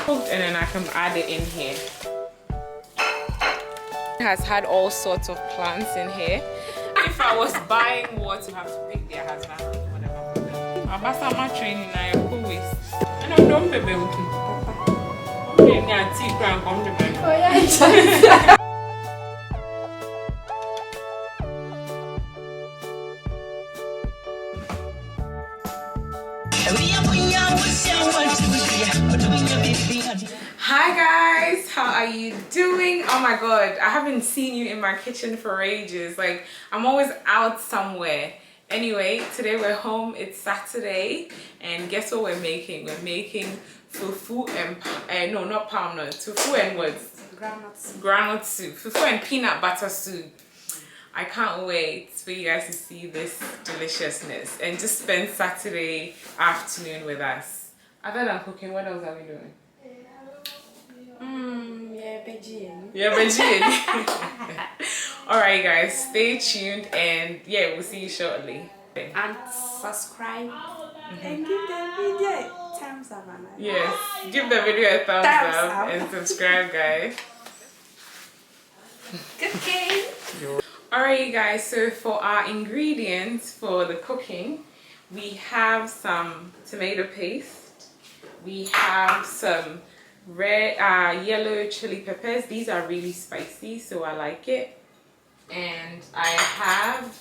And then I can add it in here. It has had all sorts of plants in here. If I was buying what to have to pick their husband, whatever. I'm my training now. Cool waste. And I'm done baby. I'm going tea crown come to bed. Oh yeah. Hi guys, how are you doing? Oh my god, I haven't seen you in my kitchen for ages. Like, I'm always out somewhere. Anyway, today we're home. It's Saturday, and guess what we're making? We're making fufu and no, not palm nuts. Fufu and what? Groundnut soup. Fufu and peanut butter soup. I can't wait for you guys to see this deliciousness and just spend Saturday afternoon with us. Other than cooking, what else are we doing? Yeah, Alright guys, stay tuned and yeah, we'll see you shortly. And subscribe and give the video a thumbs up. Yes, give the video a thumbs up and subscribe guys. Okay. Alright you guys, so for our ingredients for the cooking, we have some tomato paste, we have some red yellow chili peppers. These are really spicy, so I like it. And I have,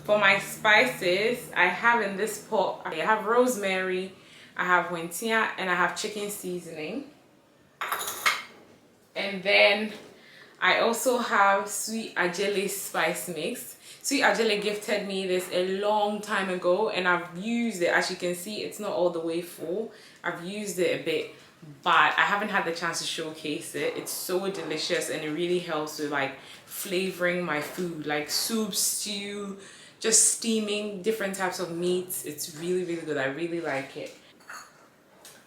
for my spices, I have in this pot, I have rosemary, I have wentia, and I have chicken seasoning. And then I also have sweet ajele spice mix. Sweet ajele gifted me this a long time ago, and I've used it. As you can see, it's not all the way full. I've used it a bit, but I haven't had the chance to showcase it. It's so delicious, and it really helps with like flavoring my food, like soup, stew, just steaming different types of meats. It's really, really good. I really like it.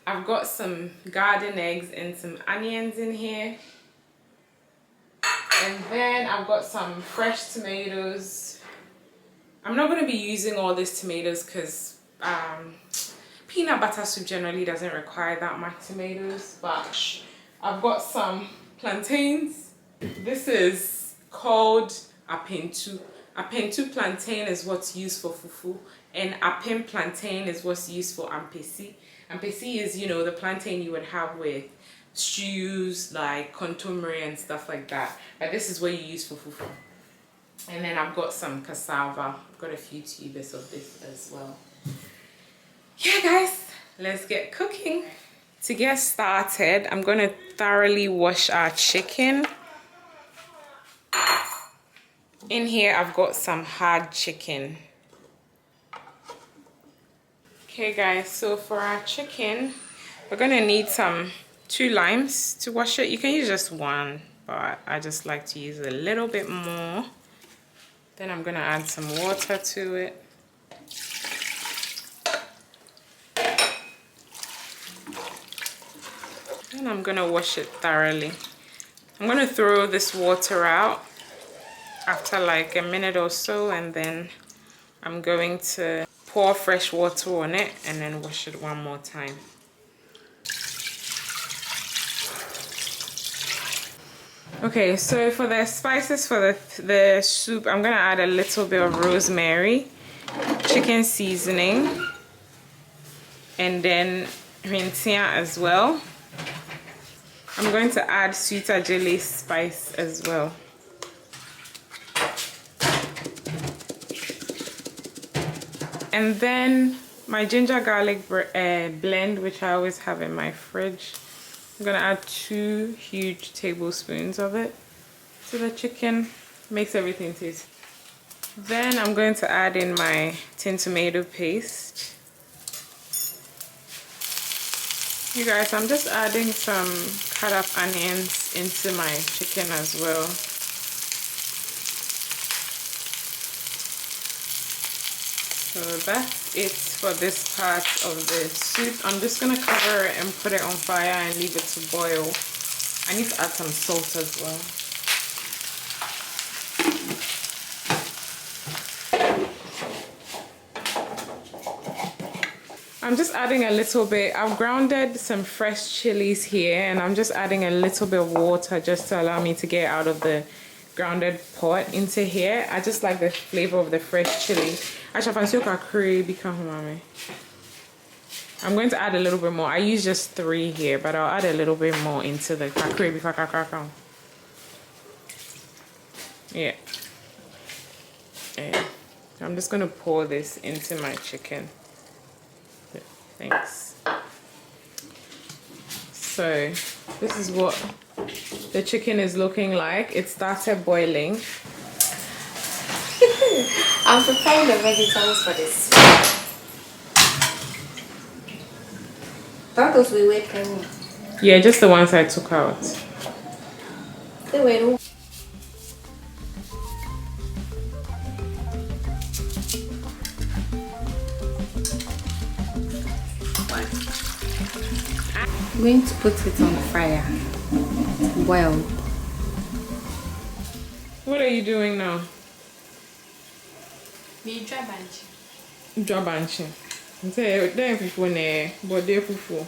I've got some garden eggs and some onions in here. And then I've got some fresh tomatoes. I'm not going to be using all these tomatoes because peanut butter soup generally doesn't require that much tomatoes. But I've got some plantains. This is called apentu. Apentu plantain is what's used for fufu, and apem plantain is what's used for ampesi. Ampesi is, you know, the plantain you would have with stews like contomere and stuff like that, but this is what you use for fufu. And then I've got some cassava. I've got a few tubers of this as well. Yeah guys, let's get cooking. To get started, I'm gonna thoroughly wash our chicken. In here I've got some hard chicken. Okay guys, so for our chicken we're gonna need 2 limes to wash it. You can use just 1, but I just like to use a little bit more. Then I'm gonna add some water to it. And I'm gonna wash it thoroughly. I'm gonna throw this water out after like a minute or so, and then I'm going to pour fresh water on it and then wash it one more time. Okay, so for the spices for the soup, I'm gonna add a little bit of rosemary, chicken seasoning, and then wentia as well. I'm going to add sweet ajele spice as well. And then my ginger garlic blend, which I always have in my fridge. I'm gonna add 2 huge tablespoons of it to the chicken. Makes everything taste. Then I'm going to add in my tin tomato paste. You guys, I'm just adding some cut up onions into my chicken as well. So that's it for this part of the soup. I'm just gonna cover it and put it on fire and leave it to boil. I need to add some salt as well. I'm just adding a little bit. I've grounded some fresh chilies here, and I'm just adding a little bit of water just to allow me to get out of the grounded pot into here. I just like the flavor of the fresh chili. Actually, I'm going to add a little bit more. I use just 3 here, but I'll add a little bit more into the kakri before kakakao. Yeah. Yeah. I'm just going to pour this into my chicken. Thanks. So this is what the chicken is looking like. It started boiling. I'm preparing the vegetables for this. Those we were pregnant. Yeah, just the ones I took out. They were. I'm going to put it on fire. Boil. What are you doing now? Me dry bunch. Dry bunching. There people ne body fufu.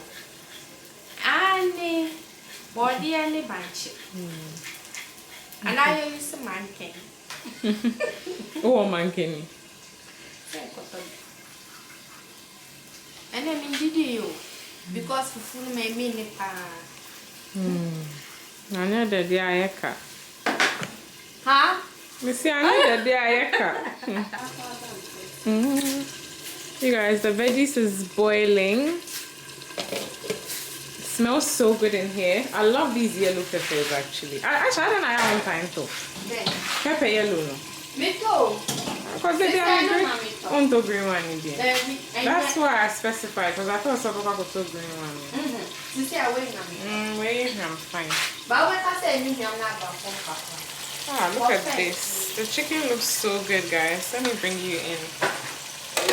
And body and bunch. And I use a mankin. Oh, mankin. And I mean, did you? Because Fufu may mean it. I know that they are yeka. Huh? You see, I know that they are yeka. You guys, the veggies is boiling. Smells so good in here. I love these yellow peppers actually. Actually, I don't know how one time too. Pepper yellow no. Me too. Because they are green. On the green one again. That's why I specified, because I thought some of the green one. You see, I wait on wait, I'm fine. But when I say I'm not Ah, look at this. The chicken looks so good, guys. Let me bring you in.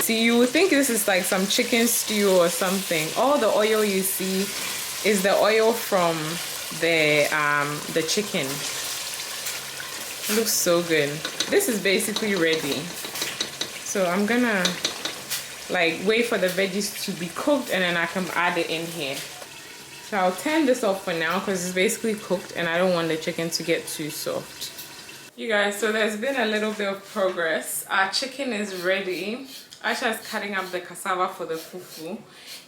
See, you would think this is like some chicken stew or something. All the oil you see is the oil from the chicken. It looks so good. This is basically ready. So I'm gonna like wait for the veggies to be cooked and then I can add it in here. So I'll turn this off for now because it's basically cooked and I don't want the chicken to get too soft. You guys, so there's been a little bit of progress. Our chicken is ready. Aisha is cutting up the cassava for the fufu,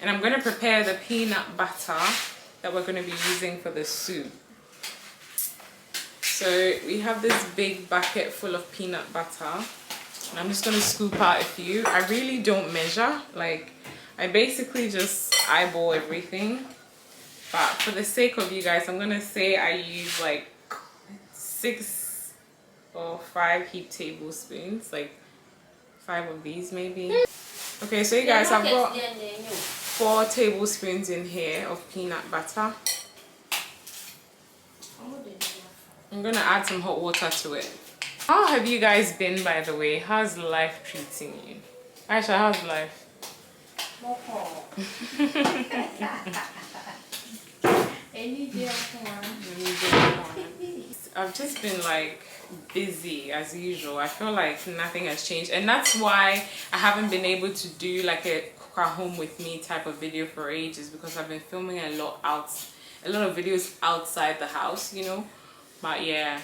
and I'm going to prepare the peanut butter that we're going to be using for the soup. So we have this big bucket full of peanut butter, and I'm just going to scoop out a few. I really don't measure, like I basically just eyeball everything, but for the sake of you guys, I'm going to say I use like 6 or 5 heaped tablespoons, like 5 of these maybe. Okay, so you guys, I've got 4 tablespoons in here of peanut butter. I'm gonna add some hot water to it. How have you guys been, by the way? How's life treating you? Aisha, how's life? I've just been like busy as usual. I feel like nothing has changed, and that's why I haven't been able to do like a cook at home with me type of video for ages, because I've been filming a lot of videos outside the house, you know. But yeah,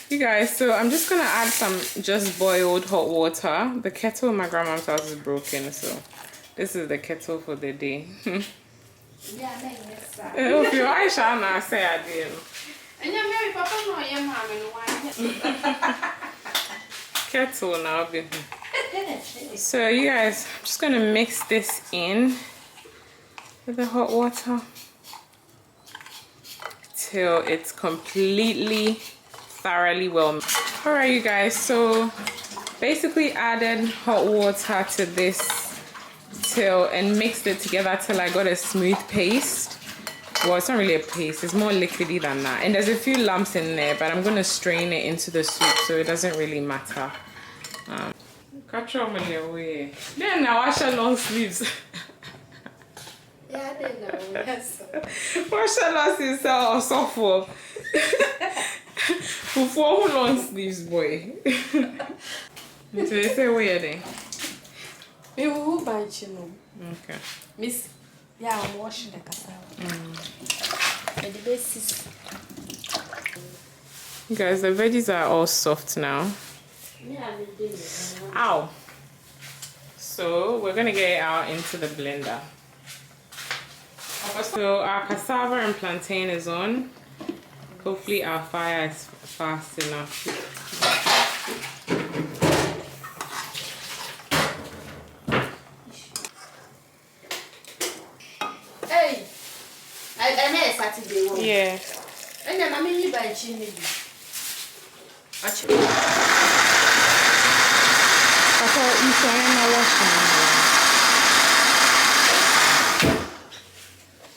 you guys, so I'm just gonna add some just boiled hot water. The kettle in my grandma's house is broken, so this is the kettle for the day. If you Aisha now say I did. Kettle now. So you guys, I'm just gonna mix this in with the hot water till it's completely thoroughly well mixed. Alright you guys, so basically added hot water to this and mixed it together till I got a smooth paste. Well, it's not really a paste, it's more liquidy than that, and there's a few lumps in there, but I'm going to strain it into the soup, so it doesn't really matter. Then now wash your long sleeves. Yeah, I didn't know. Yes. Wash your long sleeves or soft. Fufu long sleeves, boy. So they say weird. Me who bunch no. Okay. Miss, yeah, I'm washing the cassava. And the basis. Guys, the veggies are all soft now. Ow. So we're gonna get it out into the blender. So our cassava and plantain is on. Hopefully our fire is fast enough. Hey, I met Saturday. Yeah. And then I'm in you by chimney. Actually,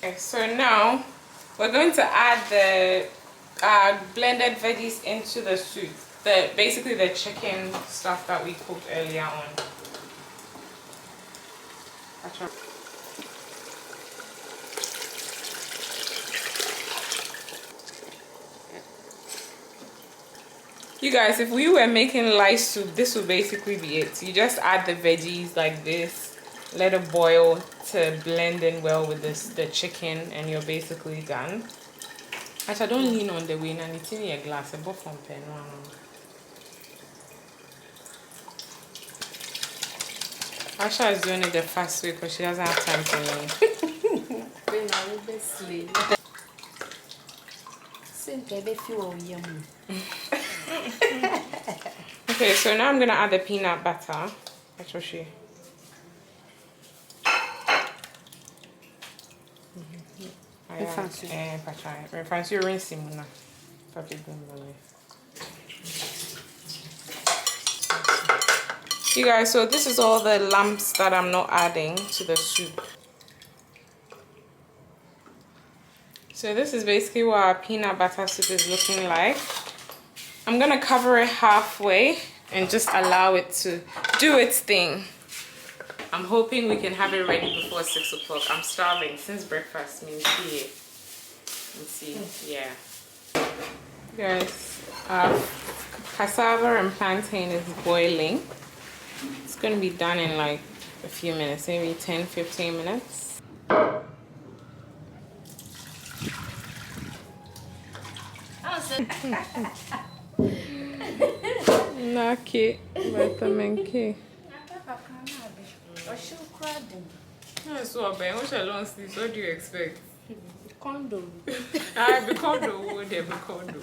okay, so now we're going to add the blended veggies into the soup. Basically the chicken stuff that we cooked earlier on. You guys, if we were making light soup, this would basically be it. You just add the veggies like this, let it boil to blend in well with the chicken, and you're basically done. Actually, don't lean on the wind and it's in your glass. A from pen. Asha is doing it the fast way because she doesn't have time to learn. Okay, so now I'm gonna add the peanut butter. That's what she. You guys, so this is all the lumps that I'm not adding to the soup. So this is basically what our peanut butter soup is looking like. I'm gonna cover it halfway and just allow it to do its thing. I'm hoping we can have it ready before 6 o'clock. I'm starving since breakfast means tea. Let's see, yeah. Guys, cassava and plantain is boiling. It's gonna be done in like a few minutes, maybe 10-15 minutes. Naki, vitamin K. So, Ben, what shall I sleep? What do you expect? Condo. I be condo, they be condo.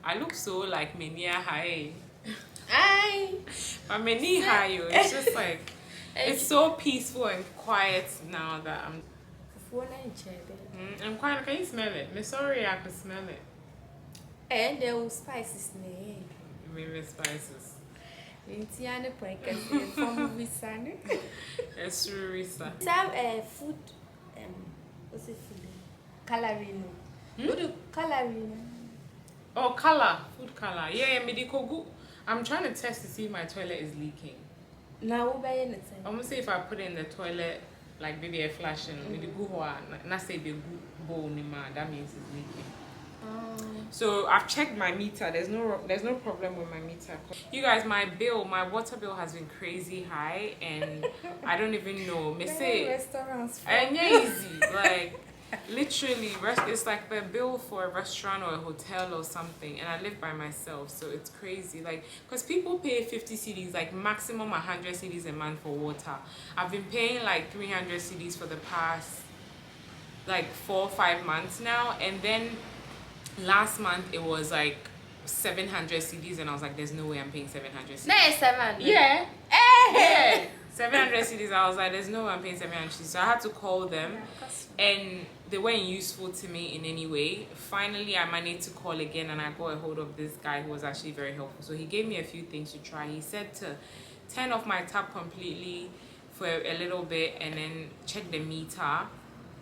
I look so like Menia High. But Menia High, it's just like, it's so peaceful and quiet now that I'm quiet. Can you smell it? I'm sorry, I can smell it. And there were spices. Maybe spices. Indiana Prankas from Visana. It's Risa. Some food, what's it food? Coloring. What do coloring? Oh, color. Food color. Yeah, medical. I'm trying to test to see if my toilet is leaking. Now, I'm going to see if I put it in the toilet, like maybe a flash and medical, not say the bowl, that means it's leaking. So I've checked my meter. There's no problem with my meter. You guys, my water bill has been crazy high, and I don't even know. Me say restaurants. And yeah, easy. Like literally, it's like the bill for a restaurant or a hotel or something. And I live by myself, so it's crazy. Like, cause people pay 50 cedis, like maximum 100 cedis a month for water. I've been paying like 300 cedis for the past like 4 or 5 months now, and then last month it was like 700 cedis, and I was like, there's no way I'm paying 700 cedis. No, 700. Yeah. Yeah. 700 cedis. I was like, there's no way I'm paying 700 cedis. So I had to call them, and they weren't useful to me in any way. Finally, I managed to call again, and I got a hold of this guy who was actually very helpful. So he gave me a few things to try. He said to turn off my tap completely for a little bit, and then check the meter,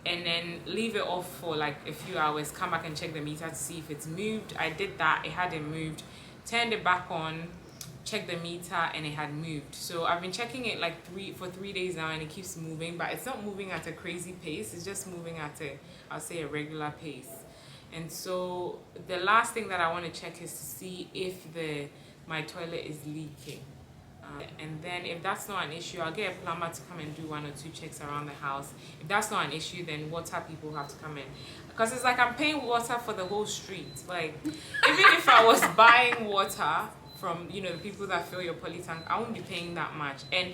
and then leave it off for like a few hours, come back and check the meter to see if it's moved. I did that, it hadn't moved. Turned it back on, checked the meter, and it had moved. So I've been checking it like for 3 days now, and it keeps moving, but it's not moving at a crazy pace. It's just moving at I'll say a regular pace. And so the last thing that I want to check is to see if my toilet is leaking. And then if that's not an issue, I'll get a plumber to come and do 1 or 2 checks around the house. If that's not an issue, then water people have to come in, because it's like I'm paying water for the whole street. Like, even if I was buying water from, you know, the people that fill your poly tank, I won't be paying that much. And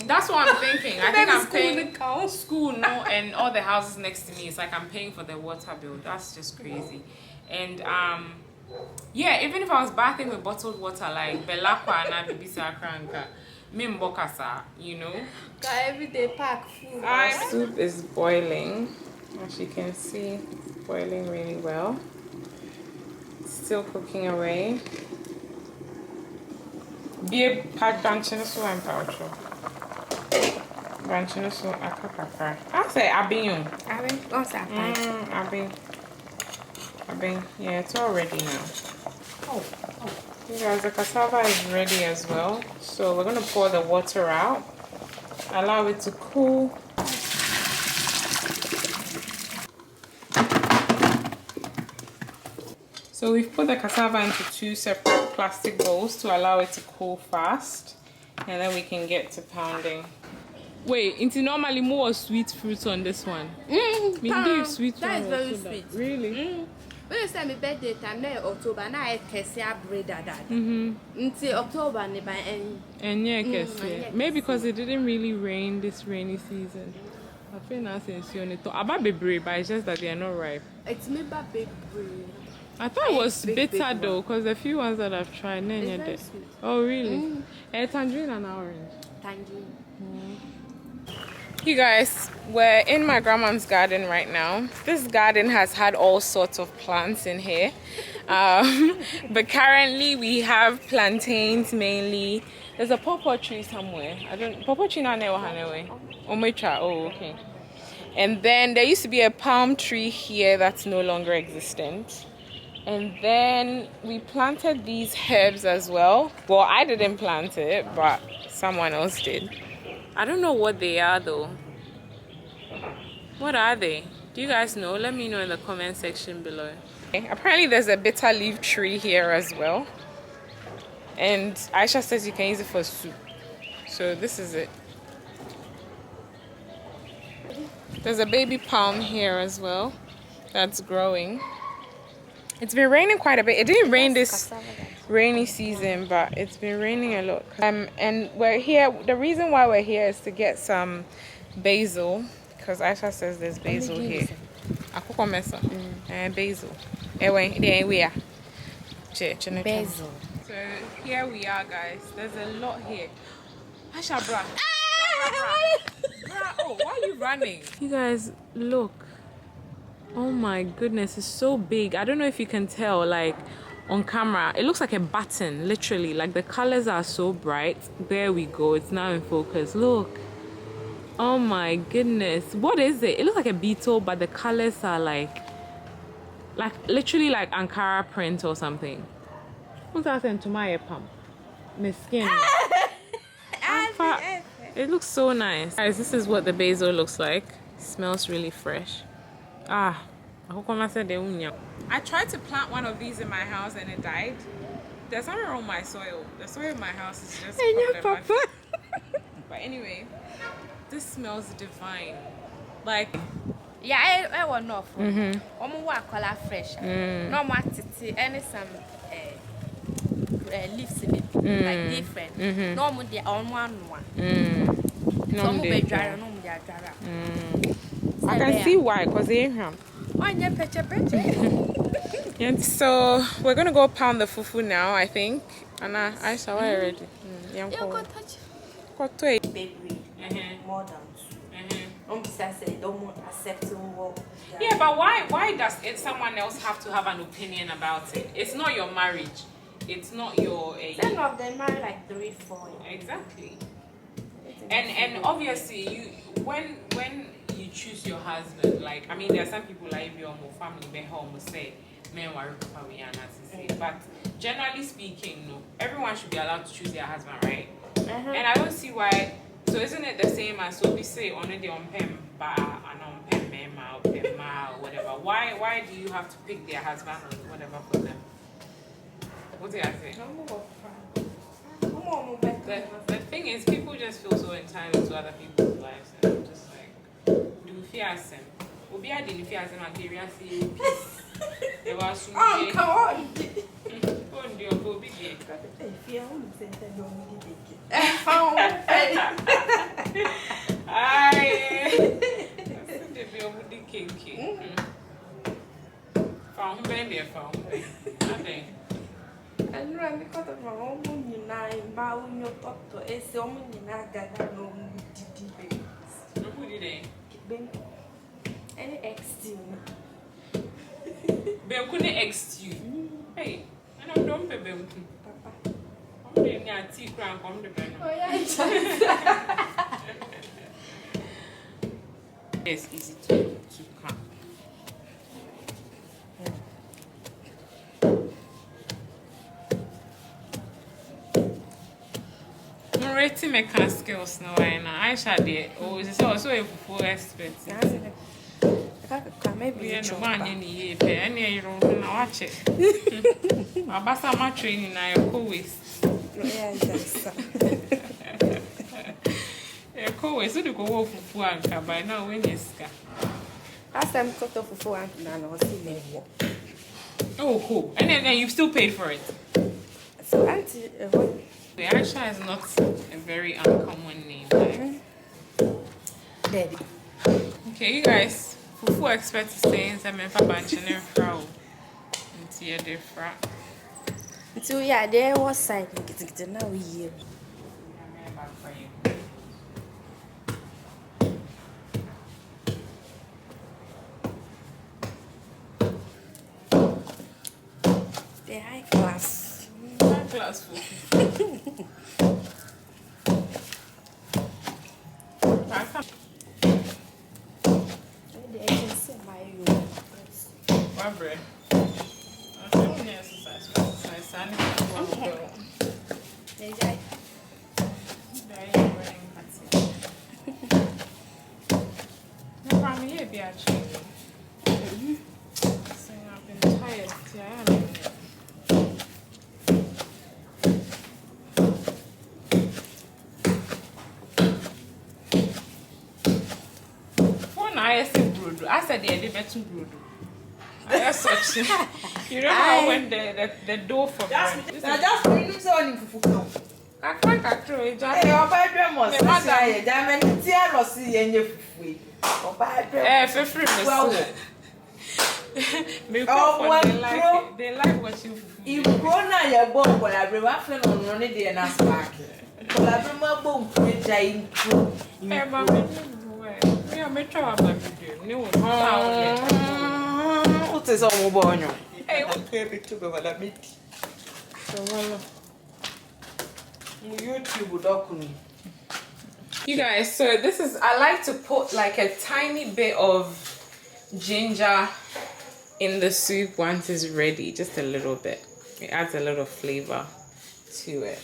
that's what I'm thinking. I think I'm paying school, no, and all the houses next to me. It's like I'm paying for the water bill. That's just crazy. And yeah, even if I was bathing with bottled water like Belakwa and Abibisa Kranka, Mimbokasa, you know. Got everyday pack food. Soup is boiling. As you can see, boiling really well. Still cooking away. Be a pat branching so and poucho. Branching so akakaka. I say Abin. What's that? Abin. Yeah, it's all ready now. Oh. You guys, the cassava is ready as well. So we're gonna pour the water out. Allow it to cool. So we've put the cassava into 2 separate plastic bowls to allow it to cool fast, and then we can get to pounding. Wait, into normally more sweet fruits on this one. Sweet. That is very sweet. Really? When you say my birthday time, now October, now I can see a bread until October, And yeah, maybe because it didn't really rain this rainy season. I feel nothing on it. About baby, but it's just that they are not ripe. It's me baby bread. I thought it was bitter though, because the few ones that I've tried, oh really? Tangerine and orange. Tangerine. You guys, we're in my grandma's garden right now. This garden has had all sorts of plants in here, but currently we have plantains mainly. There's a pawpaw tree somewhere. Pawpaw tree na newa. Oh, okay. And then there used to be a palm tree here that's no longer existent. And then we planted these herbs as well. Well, I didn't plant it, but someone else did. I don't know what they are though. What are they? Do you guys know? Let me know in the comment section below. Okay. Apparently there's a bitter leaf tree here as well. And Aisha says you can use it for soup. So this is it. There's a baby palm here as well that's growing. It's been raining quite a bit. It didn't rain this rainy season, but it's been raining a lot. And we're here. The reason why we're here is to get some basil, because Aisha says there's basil here. Basil. Basil. So here we are, guys. There's a lot here. Aisha, bra. Oh, why are you running? You guys, look. Oh my goodness, it's so big. I don't know if you can tell, like on camera, it looks like a button, literally. Like the colors are so bright. There we go, it's now in focus. Look. Oh my goodness. What is it? It looks like a beetle, but the colors are like literally like Ankara print or something. What's that saying to my pump? My skin. It looks so nice. Guys, this is what the basil looks like. It smells really fresh. I tried to plant one of these in my house and it died. There's something wrong with my soil. The soil in my house is just problematic. But anyway, this smells divine. Like, yeah, I want enough. Color fresh. No more titi, and some leaves in it, like different. No more the on one. No more dry, no more dry. I can see why, because they ain't him. So we're gonna go pound the fufu now, I think. Anna, I saw it already. More than yeah, but why does someone else have to have an opinion about it? It's not your marriage. It's not your some of them marry like 3-4. Exactly. And obviously when you choose your husband, like, I mean, there are some people like your family be home say men worry but generally speaking, no, everyone should be allowed to choose their husband, right? And I don't see why. So isn't it the same as so we say only the on pem bar and on pem mema or pema or whatever? Why do you have to pick their husband or whatever for them? What do I say? The thing is, people just feel so entitled to other people's lives, and I'm just like, do fear them. Obi I didn't fear them. I carry see peace. They were so. Oh, come on. Oh, dear, Bobby. Fear him. The be kinky. Found baby, found nothing. And run because of my own nine bound your doctor, a woman in Aga, no Who did they? Any ex-team. Bem couldn't ex-you. Hey, I don't pay Bem. Papa. I'm doing a tea crown from the pen. Oh, yeah, it's easy to come. I'm rating my skills now. I shall be. Oh, it's also a full expert. Maybe you're no one in the year. Any you don't watch it. I'm my training. I always. Yeah, so to go Fufu anka by now when you ska. Last time cut off Fufu anka and I was in Oh, cool. And then you still paid for it. So auntie, the Aisha is not a very uncommon name. Like. Daddy. Okay, you guys. Fufu expect to stay in some bunch and frau. Into your different. So yeah, there was side now we here. The high class. High class Fufu. What bread? I don't need exercise. I need to go. No problem. Here be actually. I've been tired. Yeah, I am. I said they did better brood. That's such. You remember when the dough for bread? Just bring it on in Fufu. I can't throw it. Hey, your bedroom was say, Diamond, tear or see any Fufu. Or bad for free. Well, they like watching Fufu. If grown now your bomb, but I bring up on one day and ask back. But I bring my bomb to a giant. Yeah, me try about video. No, what is all born? Hey, what can be to go with me? So, YouTube document. You guys, so this is, I like to put like a tiny bit of ginger in the soup once it's ready, just a little bit. It adds a little flavor to it.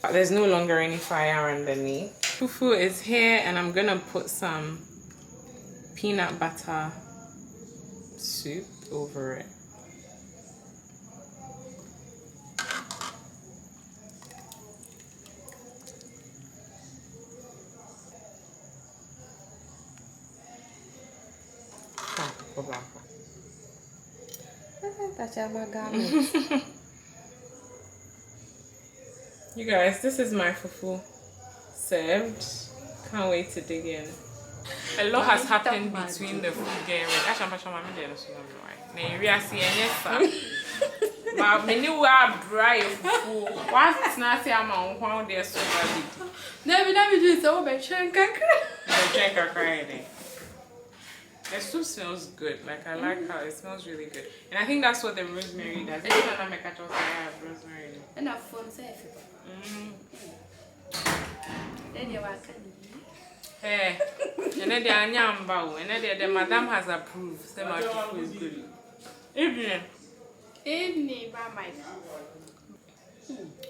But there's no longer any fire underneath. Fufu is here and I'm gonna put some peanut butter soup over it. You guys, this is my fufu served. Can't wait to dig in. A lot has happened between the food game. But many were dry fufu. What's not I'm on one day so bad. Never do so much. The soup smells good. Like I like how it smells really good. And I think that's what the rosemary does. It's not make a rosemary. And a phone safe. Then you are hey, and then the anyamba, and then the madam has approved. So my fufu is good. Evening, by my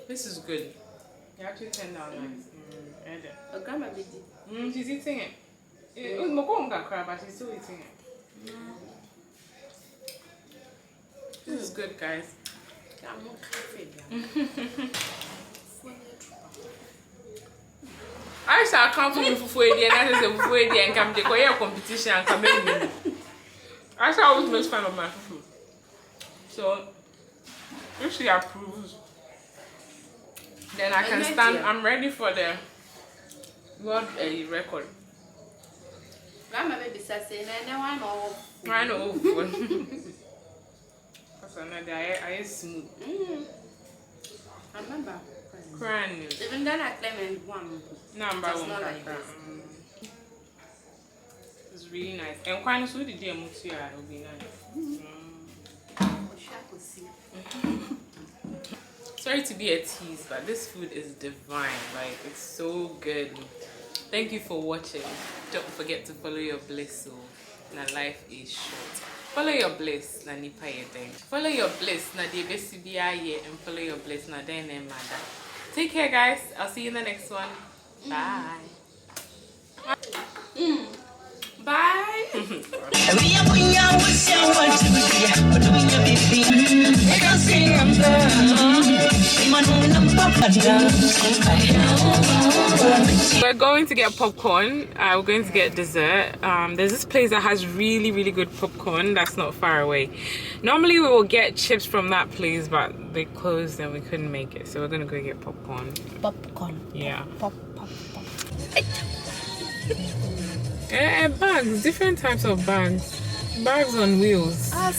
This is good. You actually turned out nice. A grandma did. She's eating it. It was Mokonga crab, but she's still eating it. This is good, guys. I shall come from Fufu and I say Fufu and come to Korea competition and come in. I shall always make fun of my Fufu. So if she approves, then I can stand. I'm ready for the world record. Grandma baby says, I know. Because I smooth. I remember. Crying. Even then I claim one. Number one. Like it's really nice. And quite so the day it will be nice. Sorry to be a tease, but this food is divine. Like, it's so good. Thank you for watching. Don't forget to follow your bliss. So, na life is short. Follow your bliss. Na nipa yedeng. Follow your bliss. Na de besi biya ye. And follow your bliss. Na den ne mada. Take care, guys. I'll see you in the next one. Bye. Bye. We're going to get popcorn. We're going to get dessert. There's this place that has really, really good popcorn that's not far away. Normally we will get chips from that place, but they closed and we couldn't make it. So we're gonna go get popcorn. Popcorn. Yeah. Pop. Bags, different types of bags. Bags on wheels. Ah,